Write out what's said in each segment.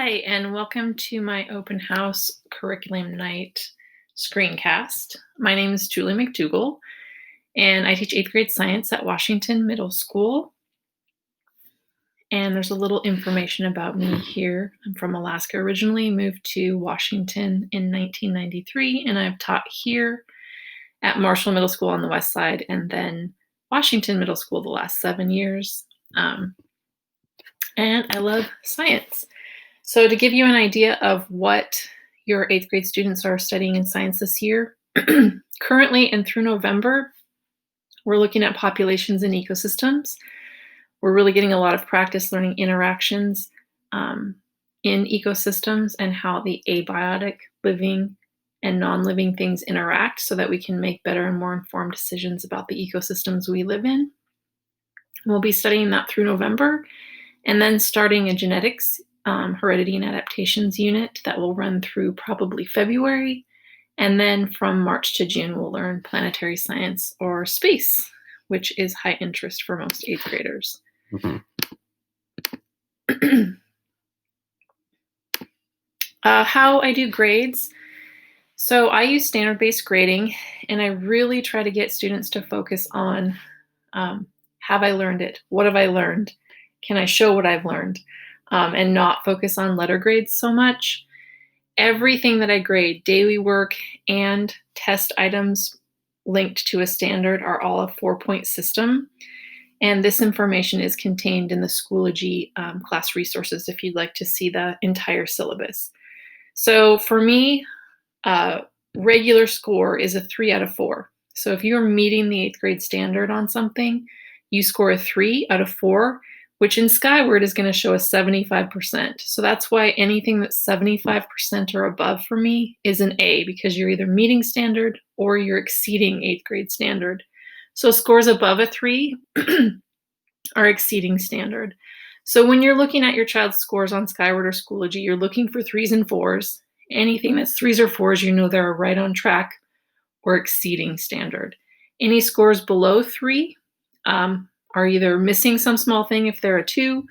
Hi, and welcome to my open house curriculum night screencast. My name is Julie McDougall, and I teach 8th grade science at Washington Middle School. And there's a little information about me here. I'm from Alaska originally, moved to Washington in 1993, and I've taught here at Marshall Middle School on the west side, and then Washington Middle School the last 7 years. And I love science. So to give you an idea of what your 8th grade students are studying in science this year, currently and through November, we're looking at populations and ecosystems. We're really getting a lot of practice learning interactions in ecosystems and how the abiotic living and non-living things interact so that we can make better and more informed decisions about the ecosystems we live in. We'll be studying that through November, and then starting a genetics heredity and adaptations unit that will run through probably February. And then from March to June, we'll learn planetary science or space, which is high interest for most 8th graders. How I do grades. So I use standard-based grading, and I really try to get students to focus on, have I learned it? What have I learned? Can I show what I've learned? And not focus on letter grades so much. Everything that I grade, daily work and test items linked to a standard, are all a 4-point system. And this information is contained in the Schoology class resources if you'd like to see the entire syllabus. So for me, regular score is a 3 out of 4. So if you're meeting the 8th grade standard on something, you score a 3 out of 4, which in Skyward is going to show a 75%. So that's why anything that's 75% or above for me is an A, because you're either meeting standard or you're exceeding 8th grade standard. So scores above a 3 are exceeding standard. So when you're looking at your child's scores on Skyward or Schoology, you're looking for 3s and 4s. Anything that's 3s or 4s, you know they're right on track or exceeding standard. Any scores below 3 are either missing some small thing if they're a 2,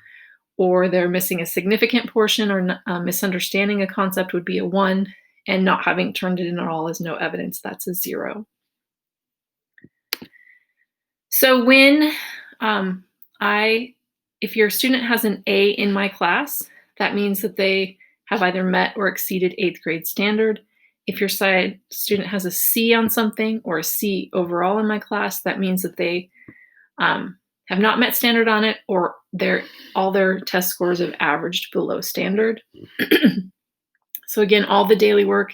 or they're missing a significant portion, or misunderstanding a concept would be a 1, and not having turned it in at all is no evidence. That's a 0. So when if your student has an A in my class, that means that they have either met or exceeded 8th grade standard. If your student has a C on something or a C overall in my class, that means that they have not met standard on it, or all their test scores have averaged below standard. So again, all the daily work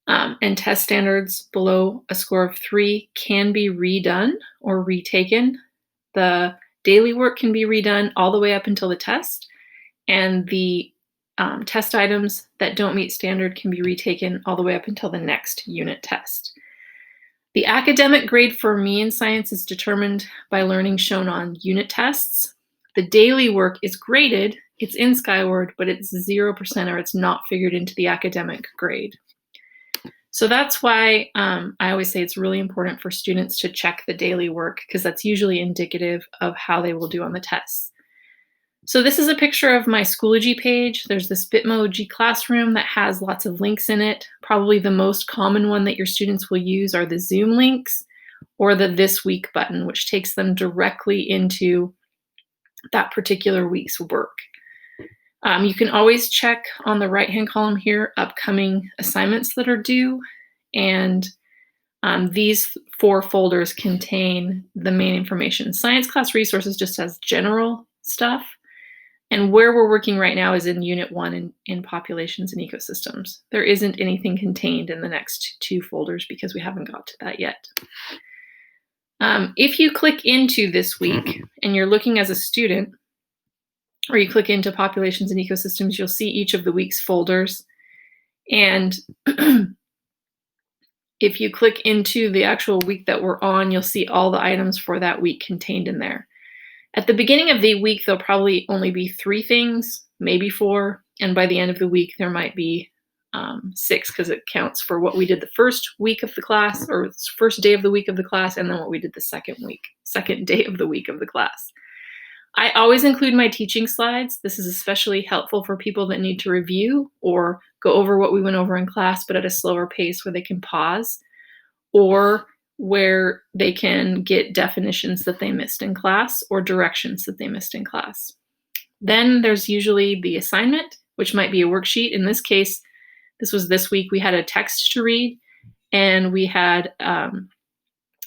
and test standards below a score of 3 can be redone or retaken. The daily work can be redone all the way up until the test, and the test items that don't meet standard can be retaken all the way up until the next unit test. The academic grade for me in science is determined by learning shown on unit tests. The daily work is graded, it's in Skyward, but it's 0% or it's not figured into the academic grade. So that's why I always say it's really important for students to check the daily work, because that's usually indicative of how they will do on the tests. So this is a picture of my Schoology page. There's this Bitmoji classroom that has lots of links in it. Probably the most common one that your students will use are the Zoom links or the This Week button, which takes them directly into that particular week's work. You can always check on the right-hand column here, upcoming assignments that are due, and these 4 folders contain the main information. Science class resources just has general stuff. And where we're working right now is in Unit 1 in populations and ecosystems. There isn't anything contained in the next 2 folders because we haven't got to that yet. If you click into This Week and you're looking as a student, or you click into populations and ecosystems, you'll see each of the week's folders. And if you click into the actual week that we're on, you'll see all the items for that week contained in there. At the beginning of the week, there'll probably only be 3 things, maybe 4. And by the end of the week, there might be 6, because it counts for what we did the first week of the class, or first day of the week of the class, and then what we did the second day of the week of the class. I always include my teaching slides. This is especially helpful for people that need to review or go over what we went over in class, but at a slower pace where they can pause, or where they can get definitions that they missed in class or directions that they missed in class. Then there's usually the assignment, which might be a worksheet. In this case, this was this week, we had a text to read, and we had a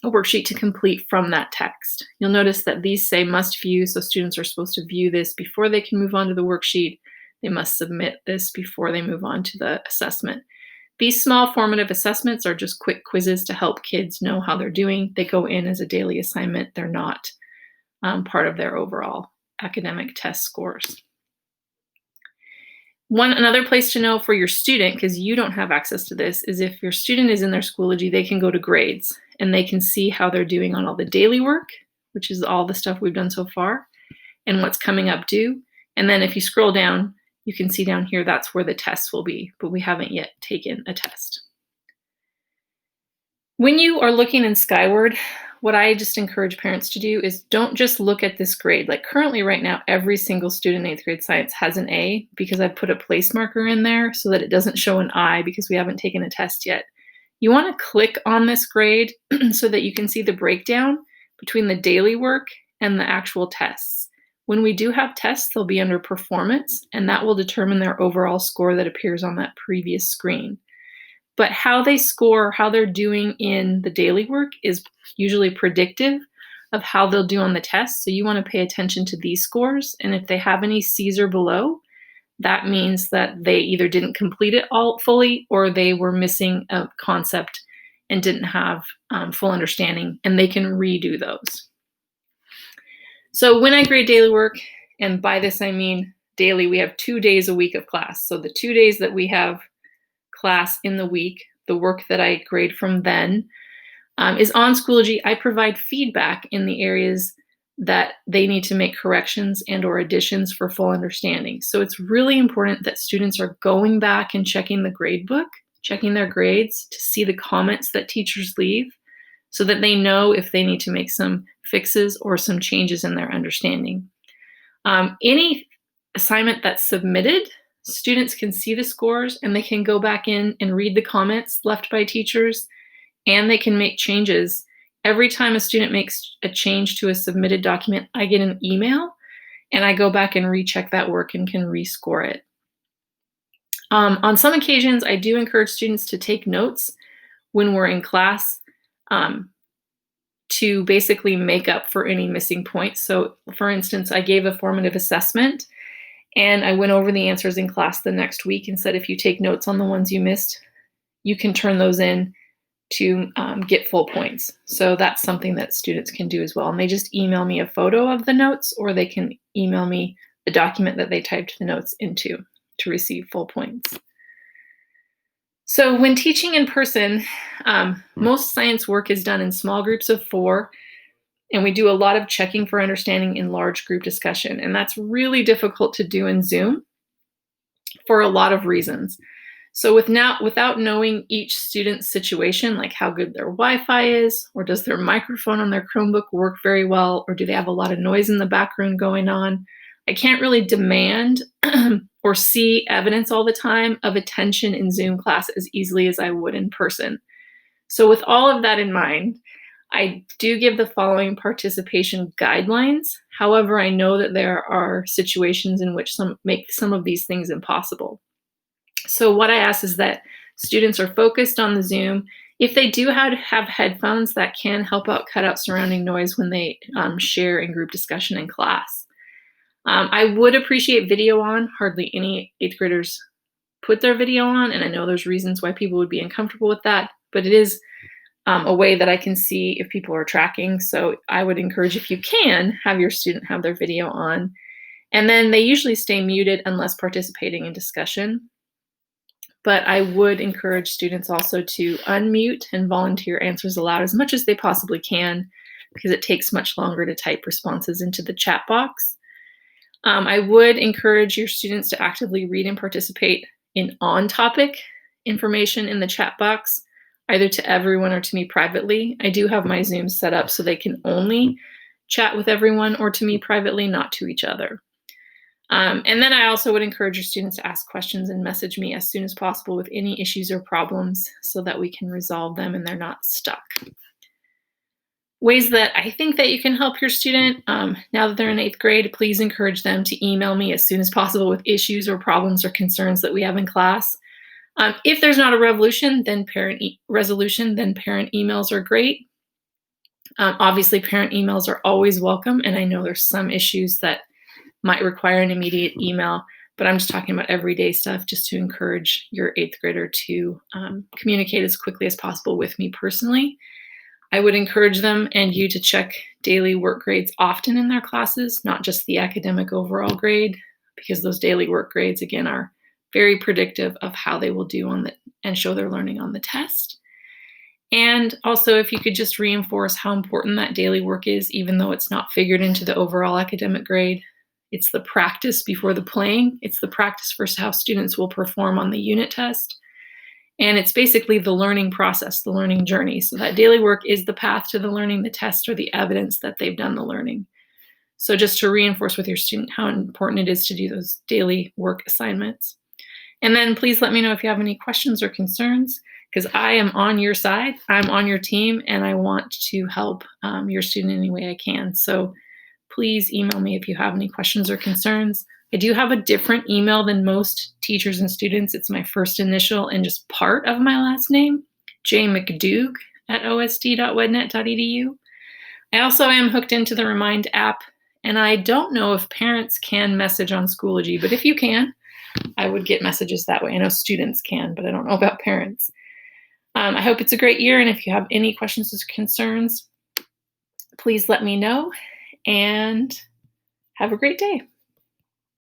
worksheet to complete from that text. You'll notice that these say must view, so students are supposed to view this before they can move on to the worksheet. They must submit this before they move on to the assessment. These small formative assessments are just quick quizzes to help kids know how they're doing. They go in as a daily assignment. They're not part of their overall academic test scores. Another place to know for your student, because you don't have access to this, is if your student is in their Schoology, they can go to grades and they can see how they're doing on all the daily work, which is all the stuff we've done so far, and what's coming up due. And then if you scroll down, you can see down here, that's where the tests will be, but we haven't yet taken a test. When you are looking in Skyward, what I just encourage parents to do is don't just look at this grade. Like currently right now, every single student in 8th grade science has an A because I put a place marker in there so that it doesn't show an I because we haven't taken a test yet. You want to click on this grade so that you can see the breakdown between the daily work and the actual tests. When we do have tests, they'll be under performance, and that will determine their overall score that appears on that previous screen. But how they score, how they're doing in the daily work is usually predictive of how they'll do on the test. So you want to pay attention to these scores. And if they have any C's or below, that means that they either didn't complete it all fully or they were missing a concept and didn't have full understanding, and they can redo those. So when I grade daily work, and by this I mean daily, we have 2 days a week of class. So the 2 days that we have class in the week, the work that I grade from then is on Schoology. I provide feedback in the areas that they need to make corrections and or additions for full understanding. So it's really important that students are going back and checking the grade book, checking their grades to see the comments that teachers leave so that they know if they need to make some fixes or some changes in their understanding. Any assignment that's submitted, students can see the scores and they can go back in and read the comments left by teachers, and they can make changes. Every time a student makes a change to a submitted document, I get an email and I go back and recheck that work and can rescore it. On some occasions, I do encourage students to take notes when we're in class to basically make up for any missing points. So for instance, I gave a formative assessment and I went over the answers in class the next week and said, if you take notes on the ones you missed, you can turn those in to get full points. So that's something that students can do as well. And they just email me a photo of the notes, or they can email me the document that they typed the notes into to receive full points. So when teaching in person, most science work is done in small groups of 4. And we do a lot of checking for understanding in large group discussion. And that's really difficult to do in Zoom for a lot of reasons. So without knowing each student's situation, like how good their Wi-Fi is, or does their microphone on their Chromebook work very well, or do they have a lot of noise in the background going on, I can't really demand or see evidence all the time of attention in Zoom class as easily as I would in person. So with all of that in mind, I do give the following participation guidelines. However, I know that there are situations in which make some of these things impossible. So what I ask is that students are focused on the Zoom. If they do have headphones, that can help out cut out surrounding noise when they share in group discussion in class. I would appreciate video on. Hardly any 8th graders put their video on, and I know there's reasons why people would be uncomfortable with that, but it is a way that I can see if people are tracking. So I would encourage, if you can, have your student have their video on. And then they usually stay muted unless participating in discussion. But I would encourage students also to unmute and volunteer answers aloud as much as they possibly can, because it takes much longer to type responses into the chat box. I would encourage your students to actively read and participate in on-topic information in the chat box, either to everyone or to me privately. I do have my Zoom set up so they can only chat with everyone or to me privately, not to each other. And then I also would encourage your students to ask questions and message me as soon as possible with any issues or problems so that we can resolve them and they're not stuck. Ways that I think that you can help your student now that they're in 8th grade, please encourage them to email me as soon as possible with issues or problems or concerns that we have in class. If there's not a resolution, then parent emails are great. Obviously, parent emails are always welcome, and I know there's some issues that might require an immediate email, but I'm just talking about everyday stuff just to encourage your 8th grader to communicate as quickly as possible with me personally. I would encourage them and you to check daily work grades often in their classes, not just the academic overall grade, because those daily work grades, again, are very predictive of how they will do and show their learning on the test. And also, if you could just reinforce how important that daily work is, even though it's not figured into the overall academic grade. It's the practice before the playing. It's the practice for how students will perform on the unit test. And it's basically the learning process, the learning journey. So that daily work is the path to the learning, the test, or the evidence that they've done the learning. So just to reinforce with your student how important it is to do those daily work assignments. And then please let me know if you have any questions or concerns, because I am on your side, I'm on your team, and I want to help your student any way I can. So please email me if you have any questions or concerns. I do have a different email than most teachers and students. It's my first initial and just part of my last name, jmcdoug@osd.wednet.edu. I also am hooked into the Remind app, and I don't know if parents can message on Schoology, but if you can, I would get messages that way. I know students can, but I don't know about parents. I hope it's a great year, and if you have any questions or concerns, please let me know, and have a great day.